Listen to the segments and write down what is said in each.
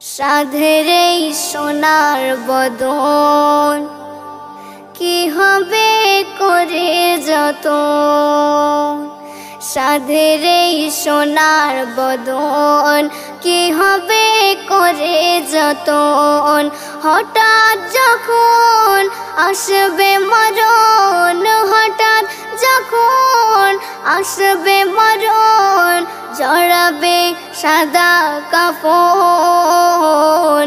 সাধের এই সোনার বদন কি হবে করে যতন, সাধের এই সোনার বদন কি হবে করে যতন। হঠাৎ যখন আসবে মরণ, হঠাৎ যখন আসবে মরণ, জড়াবে সাদা কাফন,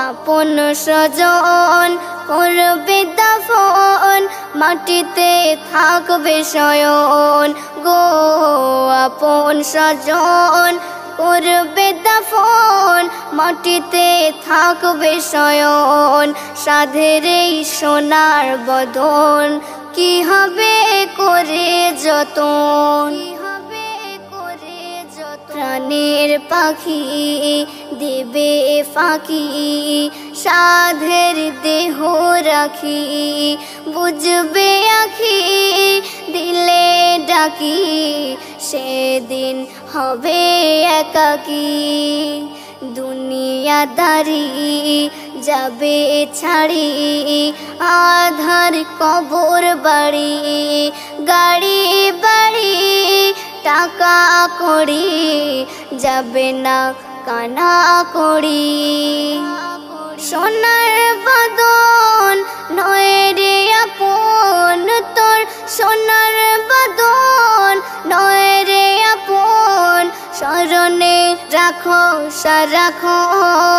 আপন স্বজন করবে দাফন, মাটিতে থাকবে শয়ন গো। আপন স্বজন করবে দাফন, মাটিতে থাকবে শয়ন। সাধের এই সোনার বদন কি হবে করে যতন, প্রাণের পাখি দেবে ফাঁকি, সাধের দেহ রাখি বুঝবে আখি, দিলে ডাকি সেদিন হবে একাকী। দুনিয়াদারি যাবে ছাড়ি, আধার কবর বাড়ি, গাড়ি বাড়ি টাকা করি, যাবে না কানা করি। সোনার বদন নয় রে আপন তোর, সোনার বদন নয় রে আপন, স্মরণে রাখো সারাক্ষণ।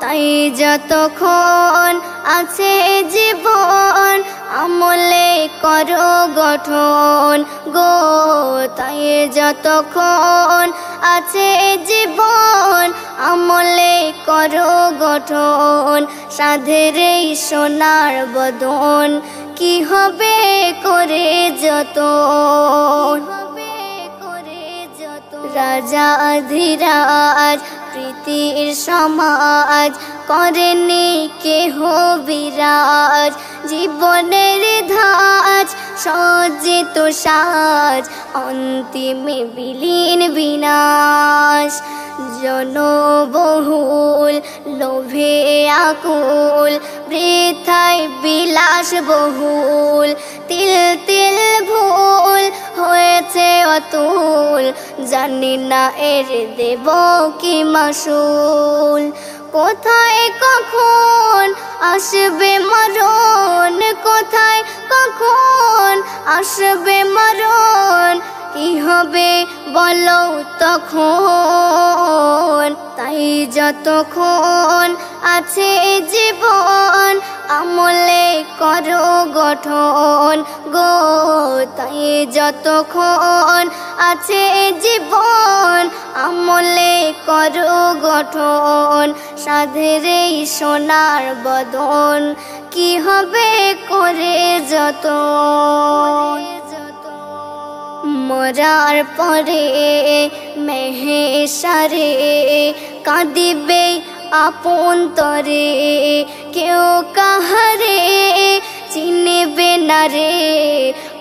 তাই যতক্ষণ আছে জীবন আমলে করো গঠন গো। তাই যতক্ষণ আছে জীবন আমলে করো গঠন। সাধের এই সোনার বদন কি হবে করে যতন। রাজা ধীরাজ প্রীতির সমাজ করেনি কেহ বিরাজ, জীবনের ধাজ সজ্জিত সাজ অন্তিমে বিলীন বিনাশ। জনবহুল লোভে আকুল বৃথায় বিলাস বহুল, তিল তিল ভুল হয়েছে অতুল, জানি না এর দেব কি মাসুল। কোথায় কখন আসবে মরণ, কোথায় কখন আসবে মরণ, কি হবে বলো তখন। তাই যতক্ষণ আছে জীবন আমলে করো গঠন গো। তাই যতক্ষণ আছে জীবন আমলে করো গঠন। সাধের এই সোনার বদন কি হবে করে যতন। মরার পরে মেহেশারে কাঁদিবে আপন তরে, কেউ কাহারে চিনবে না রে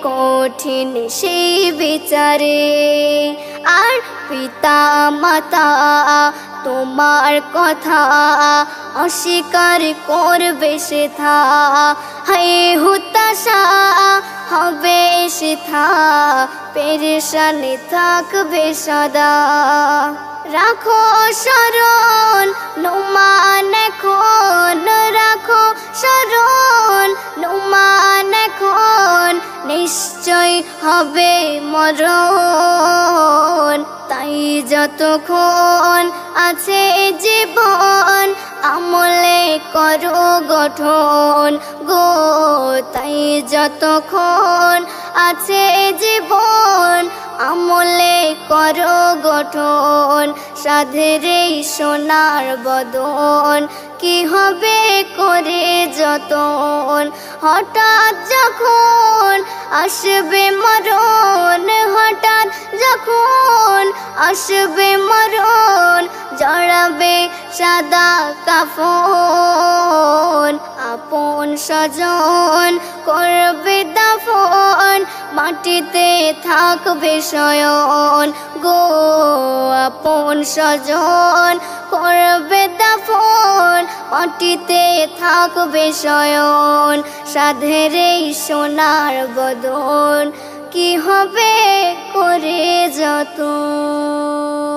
কঠিন সেই বিচারে। আর পিতা মাতা তোমার কথা অস্বীকার করবে সেথা, হায় হতাশা হবে সেথা, পেরেশানি থাকবে সদা। রাখো স্মরণ নুমান এখন, রাখো স্মরণ নুমান এখন, নিশ্চয় হবে মরণ। তাই যতক্ষণ আছে জীবন আমলে করো গঠন গো। তাই যতক্ষণ আছে জীবন আমলে করো গঠন। সাধের এই সোনার বদন কি হবে করে যতন। হঠাৎ যখন আসবে মরণ, হঠাৎ যখন আসবে মরণ, জড়াবে সাদা কাফন, আপন স্বজন করবে দাফন, মাটিতে থাকবে শয়ন গো। আপন স্বজন করবে মাটিতে থাকবে শয়ন, সাধের এই সোনার বদন কি হবে করে যতন।